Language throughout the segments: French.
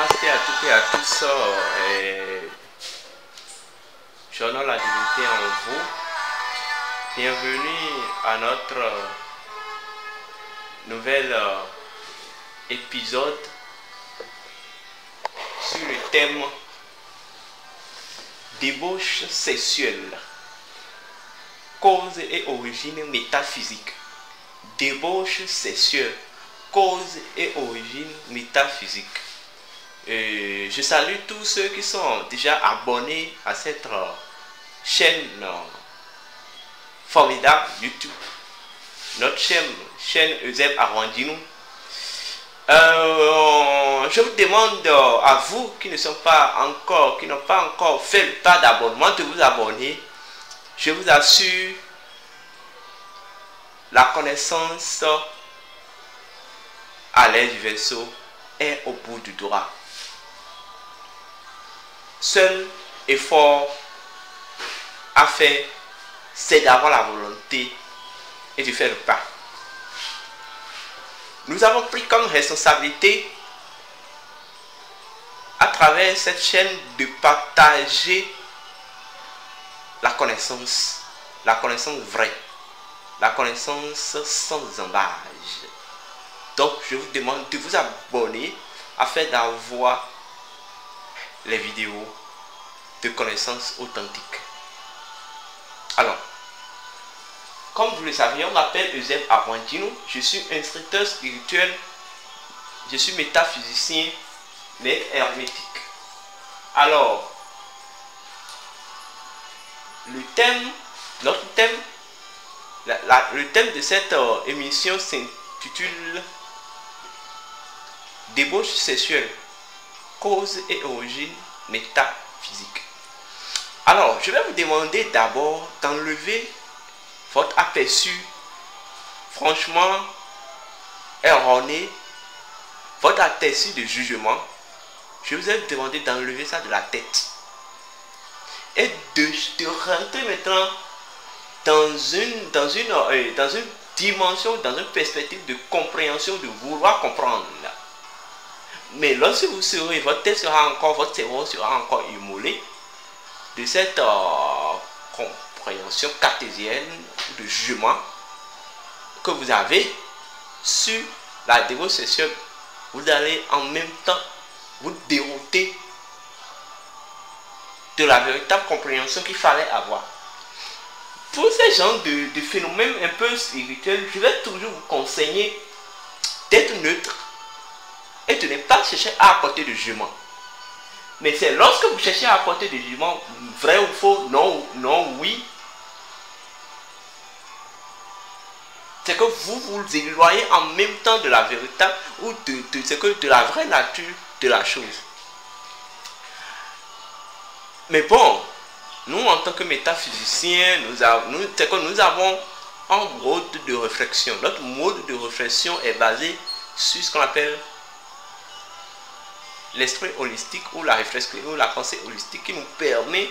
Namasté à toutes et à tous. J'honore la divinité en vous. Bienvenue à notre nouvel épisode sur le thème débauche sexuelle, cause et origine métaphysique. Débauche sexuelle, cause et origine métaphysique. Je salue tous ceux qui sont déjà abonnés à cette chaîne formidable YouTube, notre chaîne Euseb Arwandino. Je vous demande à vous qui n'ont pas encore fait le pas d'abonnement de vous abonner. Je vous assure, la connaissance à l'aide du vaisseau est au bout du doigt. Seul effort à faire, c'est d'avoir la volonté et de faire le pas. Nous avons pris comme responsabilité, à travers cette chaîne, de partager la connaissance vraie, la connaissance sans embâche. Donc, je vous demande de vous abonner afin d'avoir les vidéos de connaissances authentiques. Alors, comme vous le savez, on m'appelle Euseb Arwandino. Je suis instructeur spirituel, je suis métaphysicien, mais hermétique. Alors, le thème de cette émission s'intitule Débauche sexuelle, cause et origine métaphysique. Alors, je vais vous demander d'abord d'enlever votre aperçu franchement erroné, votre aperçu de jugement. Je vous ai demandé d'enlever ça de la tête et de rentrer maintenant dans une dimension, dans une perspective de compréhension, de vouloir comprendre. Mais lorsque vous serez, votre cerveau sera encore immolé de cette compréhension cartésienne de jugement que vous avez sur la débauche sexuelle. Vous allez en même temps vous dérouter de la véritable compréhension qu'il fallait avoir. Pour ces genres de phénomènes un peu spirituels, je vais toujours vous conseiller d'être neutre et de ne pas chercher à apporter de jugement. Mais c'est lorsque vous cherchez à apporter des jugements, vrai ou faux, non, oui, c'est que vous vous éloignez en même temps de la véritable ou de la vraie nature de la chose. Mais bon, nous en tant que métaphysiciens, nous avons un mode de réflexion. Notre mode de réflexion est basé sur ce qu'on appelle l'esprit holistique ou la réflexion ou la pensée holistique, qui nous permet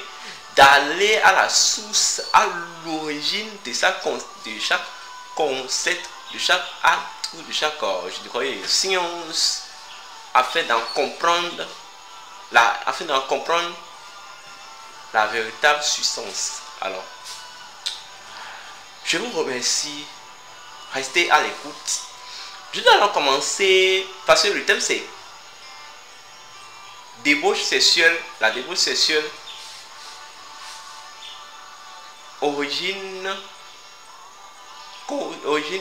d'aller à la source, à l'origine de chaque concept, de chaque acte ou de chaque science, afin d'en comprendre la véritable substance. Alors, je vous remercie. Restez à l'écoute. Je vais alors commencer parce que le thème c'est débauche sexuelle, la débauche sexuelle, origine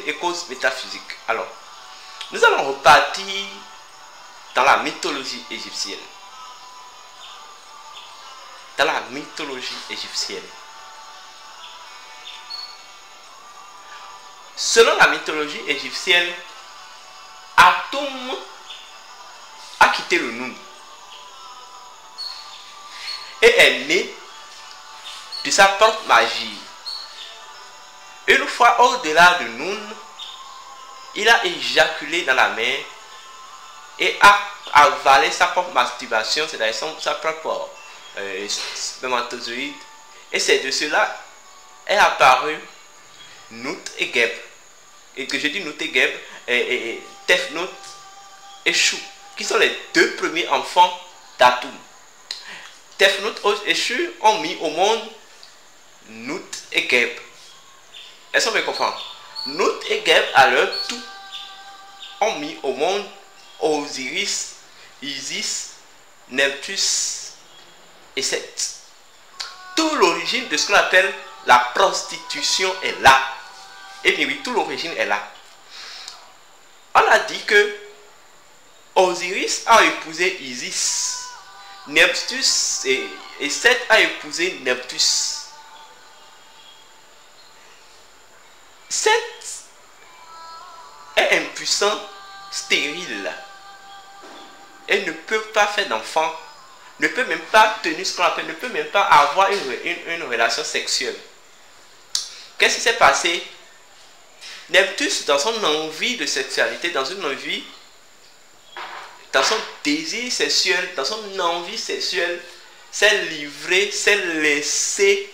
et cause métaphysique. Alors, nous allons repartir dans la mythologie égyptienne. Dans la mythologie égyptienne. Selon la mythologie égyptienne, Atum a quitté le Noun et est né de sa propre magie. Une fois au-delà de Noun, il a éjaculé dans la mer et a avalé sa propre masturbation, c'est-à-dire sa propre spermatozoïde. Et c'est de cela est apparu Nout et Geb. Et que je dis Nout et Geb, et Tefnut et Chou. qui sont les deux premiers enfants d'Atum. Tefnut et Shur ont mis au monde Nut et Geb. Est-ce qu'on me comprend? Nut et Geb, à leur tour, ont mis au monde Osiris, Isis, Neptus et Seth. Toute l'origine de ce qu'on appelle la prostitution est là. Et bien oui, toute l'origine est là. On a dit que Osiris a épousé Isis. Neptus et Seth a épousé Neptus. Seth est impuissant, stérile. Elle ne peut pas faire d'enfant. Ne peut même pas tenir ce qu'on appelle, ne peut même pas avoir une relation sexuelle. Qu'est-ce qui s'est passé? Neptus, dans son envie de sexualité, dans son désir sexuel, dans son envie sexuelle, s'est livré, s'est laissé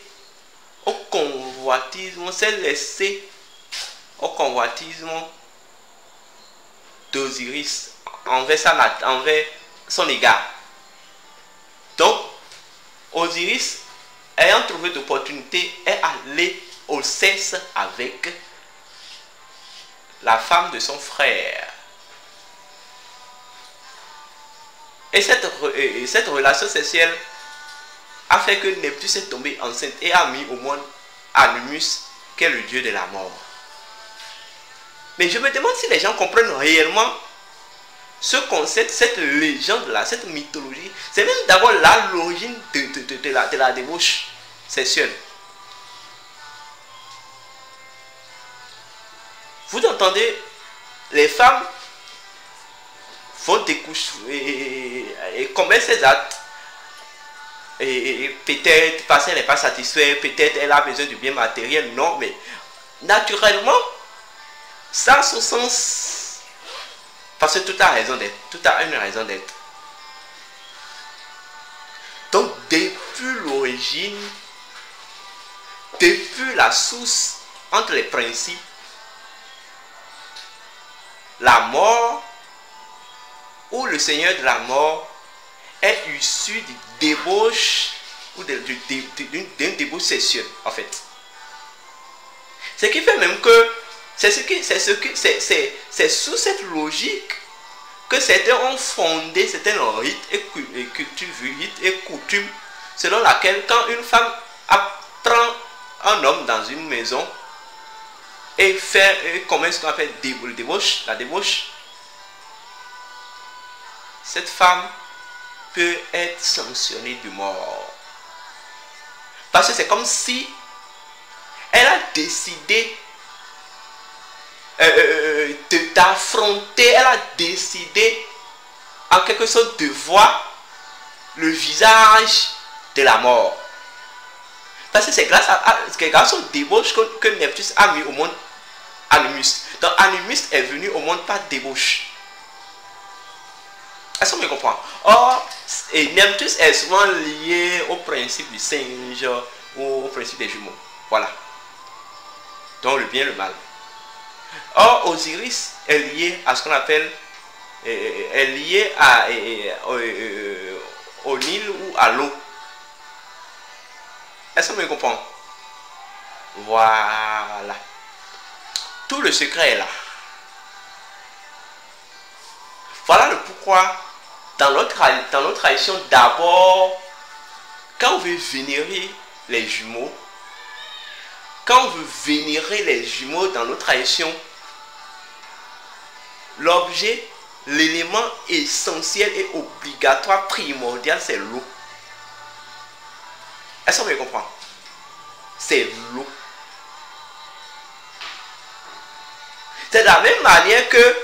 au convoitisme, s'est laissé au convoitisme d'Osiris envers son égard. Donc, Osiris, ayant trouvé d'opportunité, est allé au sexe avec la femme de son frère. Et cette relation sexuelle a fait que Neptus est tombé enceinte et a mis au monde Animus, qui est le dieu de la mort. Mais je me demande si les gens comprennent réellement ce concept, cette légende-là, cette mythologie. C'est même d'abord là l'origine de la débauche sexuelle. Vous entendez, les femmes vont découcher et commettre ces actes. Et peut-être parce qu'elle n'est pas satisfaite, peut-être elle a besoin du bien matériel. Non, mais naturellement, ça a son sens. Parce que tout a raison d'être. Tout a une raison d'être. Donc, depuis l'origine, depuis la source entre les principes, la mort ou le Seigneur de la mort est issu d'une débauche ou d'une débauche sexuelle, en fait. Ce qui fait même que c'est sous cette logique que certains ont fondé certains rites et coutumes selon laquelle quand une femme prend un homme dans une maison et commet ce qu'on appelle la débauche, cette femme peut être sanctionnée de mort. Parce que c'est comme si elle a décidé d'affronter, elle a décidé en quelque sorte de voir le visage de la mort. Parce que c'est grâce au débauche que Neptus a mis au monde Animus. Donc Animus est venu au monde par débauche. Est-ce qu'on me comprend? Or, Neptus est souvent lié au principe du singe ou au principe des jumeaux. Voilà. Donc le bien et le mal. Or, Osiris est lié à ce qu'on appelle, est lié au Nil ou à l'eau. Est-ce qu'on me comprend? Voilà. Tout le secret est là. Voilà le pourquoi, dans notre tradition, d'abord, quand on veut vénérer les jumeaux, quand on veut vénérer les jumeaux dans notre tradition, l'objet, l'élément essentiel et obligatoire, primordial, c'est l'eau. Est-ce qu'on me comprend? C'est l'eau. C'est de la même manière que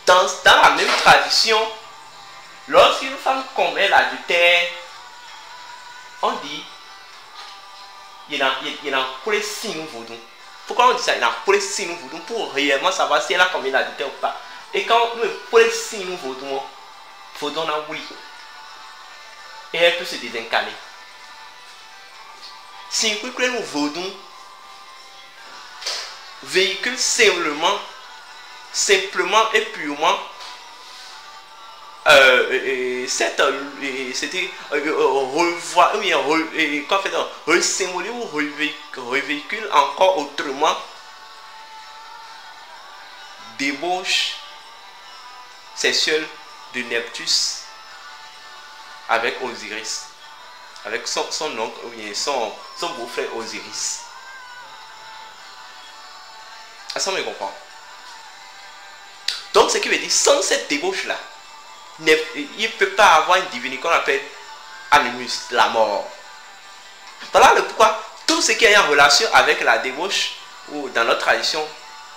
dans la même tradition, lorsqu'une femme commet l'adultère, on dit il a coulé si nous vaudons. Pourquoi on dit ça? Il a coulé si nous vaudons pour réellement savoir si elle a commis l'adultère ou pas. Et quand nous coulé si nous vaudons, vaudons a oui. Et elle peut se désincarner. Si nous vaudons, véhicule simplement et purement c'était revoir, ou bien ressymboliser ou revéhicule encore autrement débauche sexuelle de Neptus avec Osiris, avec son oncle ou bien son beau-frère Osiris. Ça me comprend. Donc, ce qui veut dire, sans cette débauche-là, il ne peut pas avoir une divinité qu'on appelle Animus, la mort. Voilà le pourquoi tout ce qui est en relation avec la débauche, ou dans notre tradition,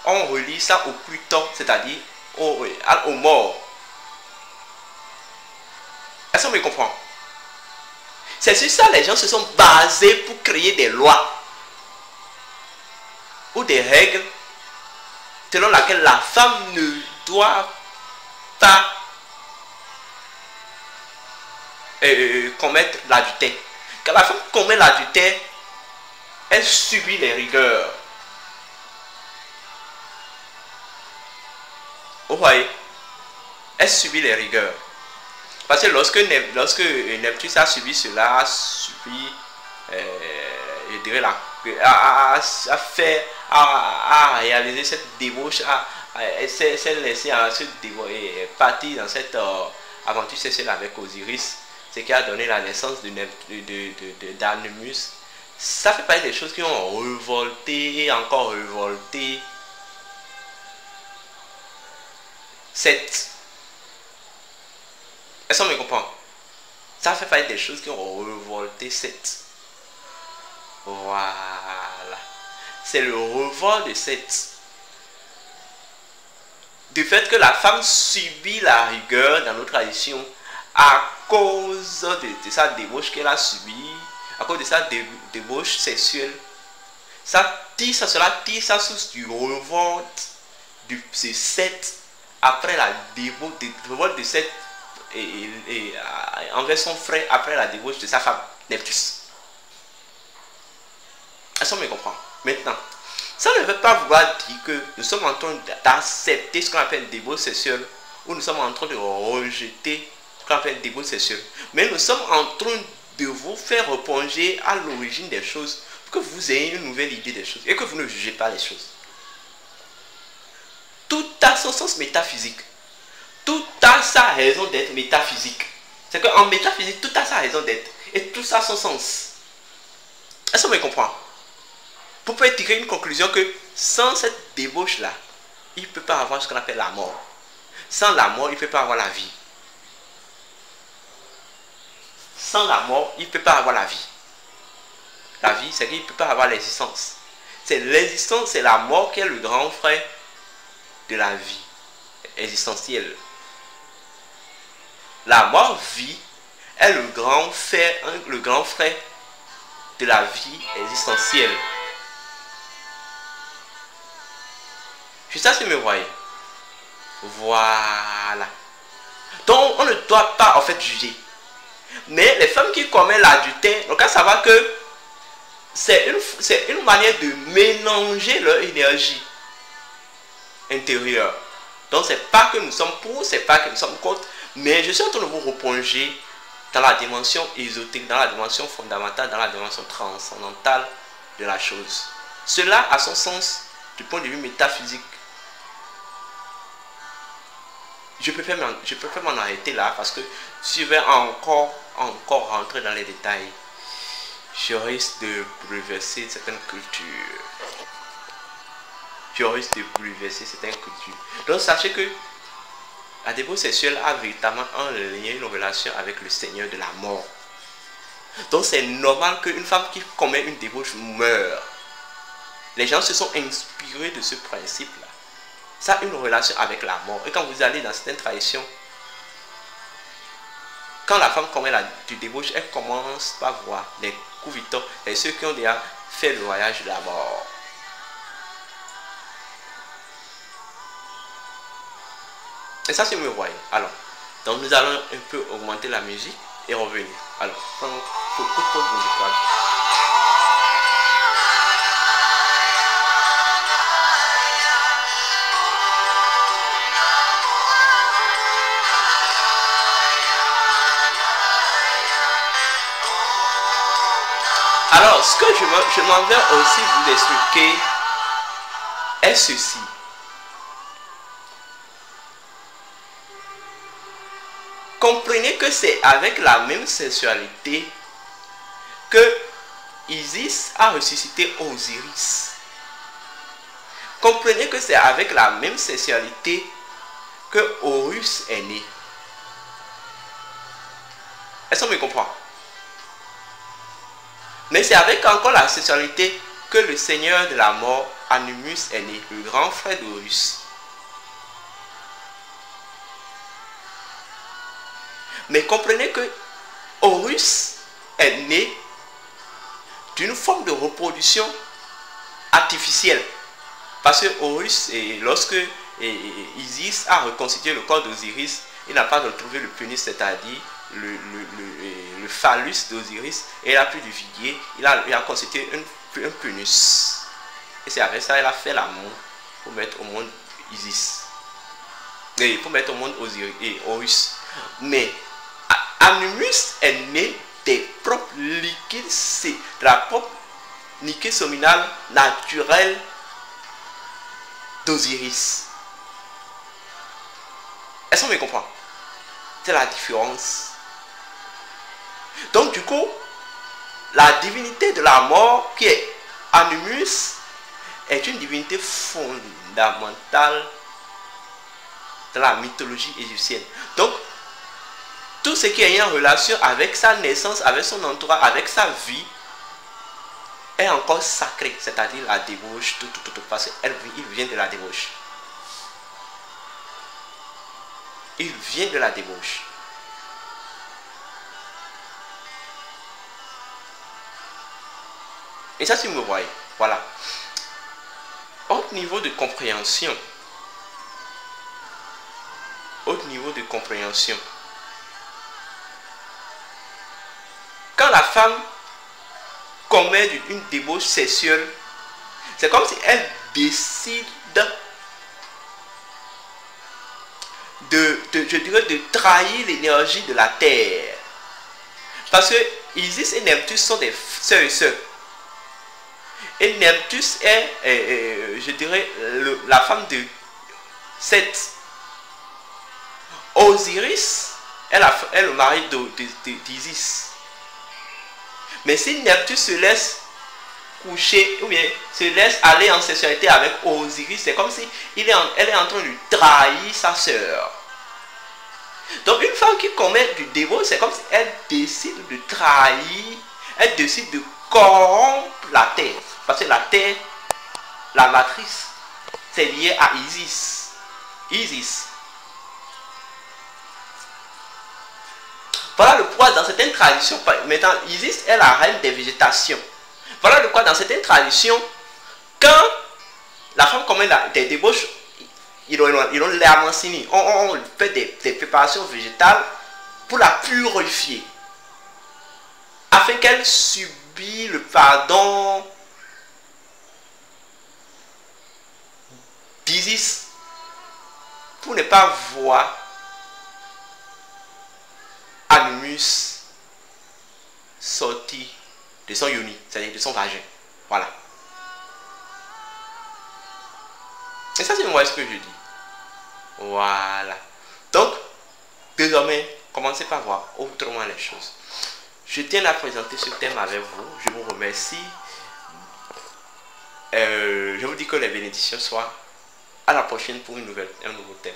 on relie ça au Pluton, c'est-à-dire au mort. Est-ce qu'on me comprend? C'est sur ça que les gens se sont basés pour créer des lois ou des règles selon lesquelles la femme ne doit pas commettre l'adultère. Quand la femme commet l'adultère, elle subit les rigueurs. Vous voyez? Elle subit les rigueurs. Parce que lorsque Neptus a subi cela, a subi, je dirais, a réalisé cette débauche, s'est laissé partir dans cette aventure sexuelle avec Osiris, ce qui a donné la naissance d'Animus. Ça fait partie des choses qui ont révolté et encore révolté cette. Est-ce qu'on me comprend? Ça fait partie des choses qui ont révolté Seth. Voilà. C'est le revolt de Seth. Du fait que la femme subit la rigueur dans nos traditions à cause de sa débauche qu'elle a subie, à cause de sa débauche sexuelle. Cela tire sa source du revolt de Seth après la débauche, du revolt de Seth envers son frère après la débauche de sa femme, Neptus. Est-ce qu'on me comprend? Maintenant, ça ne veut pas vouloir dire que nous sommes en train d'accepter ce qu'on appelle débauche sexuelle ou nous sommes en train de rejeter ce qu'on appelle débauche sexuelle. Mais nous sommes en train de vous faire replonger à l'origine des choses pour que vous ayez une nouvelle idée des choses et que vous ne jugez pas les choses. Tout a son sens métaphysique. Tout a sa raison d'être métaphysique. C'est qu'en métaphysique, tout a sa raison d'être. Et tout ça a son sens. Est-ce qu'on me comprend? Vous pouvez tirer une conclusion que sans cette débauche-là, il ne peut pas avoir ce qu'on appelle la mort. Sans la mort, il ne peut pas avoir la vie. Sans la mort, il ne peut pas avoir la vie. La vie, c'est qu'il ne peut pas avoir l'existence. C'est l'existence, c'est la mort qui est le grand frère de la vie existentielle. La mort-vie est le grand frère de la vie existentielle. C'est ça que vous me voyez. Voilà. Donc, on ne doit pas en fait juger. Mais les femmes qui commettent l'adultère, donc à savoir que c'est une manière de mélanger leur énergie intérieure. Donc, c'est pas que nous sommes pour, c'est pas que nous sommes contre, mais je suis en train de vous replonger dans la dimension ésotérique, dans la dimension fondamentale, dans la dimension transcendantale de la chose. Cela a son sens du point de vue métaphysique. Je préfère m'en arrêter là parce que si je vais encore rentrer dans les détails, je risque de bouleverser certaines cultures. Donc sachez que la débauche sexuelle a véritablement un lien, une relation avec le Seigneur de la mort. Donc c'est normal qu'une femme qui commet une débauche meure. Les gens se sont inspirés de ce principe-là. Ça a une relation avec la mort. Et quand vous allez dans certaines traditions, quand la femme commet du débauche, elle commence par voir les couvitons et ceux qui ont déjà fait le voyage de la mort. Et ça, c'est me voyez. Alors, donc nous allons un peu augmenter la musique et revenir. Alors, coup de pause musicale. ce que je m'en vais aussi vous expliquer est ceci. Comprenez que c'est avec la même sexualité que Isis a ressuscité Osiris. Comprenez que c'est avec la même sexualité que Horus est né. Est-ce qu'on me comprend? Mais c'est avec encore la sexualité que le seigneur de la mort, Animus, est né, le grand frère d'Horus. Mais comprenez que Horus est né d'une forme de reproduction artificielle. Parce que Horus, lorsque Isis a reconstitué le corps d'Osiris, il n'a pas retrouvé le pénis, c'est-à-dire le phallus d'Osiris, et il a pris du viguier, il a constitué un pénis. Et c'est avec ça qu'il a fait l'amour pour mettre au monde Isis. Et pour mettre au monde Osiris et Horus. Mais Animus est né des propres liquides, c'est de la propre liquide séminale naturelle d'Osiris. Est-ce qu'on me comprend? C'est la différence. Donc du coup, la divinité de la mort qui est Animus est une divinité fondamentale de la mythologie égyptienne. Donc, tout ce qui est en relation avec sa naissance, avec son entourage, avec sa vie, est encore sacré, c'est-à-dire la débauche, tout, parce qu'il vient de la débauche. Il vient de la débauche. Et ça, si vous me voyez, voilà. Autre niveau de compréhension. Autre niveau de compréhension. Quand la femme commet une débauche sexuelle, c'est comme si elle décide de trahir l'énergie de la terre. Parce que Isis et Neptus sont des sœurs et sœurs. Et Neptus est, je dirais, la femme de Seth. Osiris est le mari d'Isis. Mais si Neptus se laisse coucher, ou bien se laisse aller en sexualité avec Osiris, c'est comme si elle est en train de trahir sa sœur. Donc une femme qui commet du débauche, c'est comme si elle décide de trahir, elle décide de corrompre la terre. Parce que la terre, la matrice, c'est lié à Isis. Isis. Voilà le pourquoi dans certaines traditions, maintenant Isis est la reine des végétations. Voilà le pourquoi dans certaines traditions, quand la femme commet des débauches, ils ont l'amancini, on fait des préparations végétales pour la purifier, afin qu'elle subisse le pardon d'Isis, pour ne pas voir Animus sorti de son yoni, c'est-à-dire de son vagin. Voilà. Et ça, c'est moi ce que je dis. Voilà. Donc, désormais, commencez par voir autrement les choses. Je tiens à présenter ce thème avec vous. Je vous remercie. Je vous dis que les bénédictions soient à la prochaine pour un nouveau thème.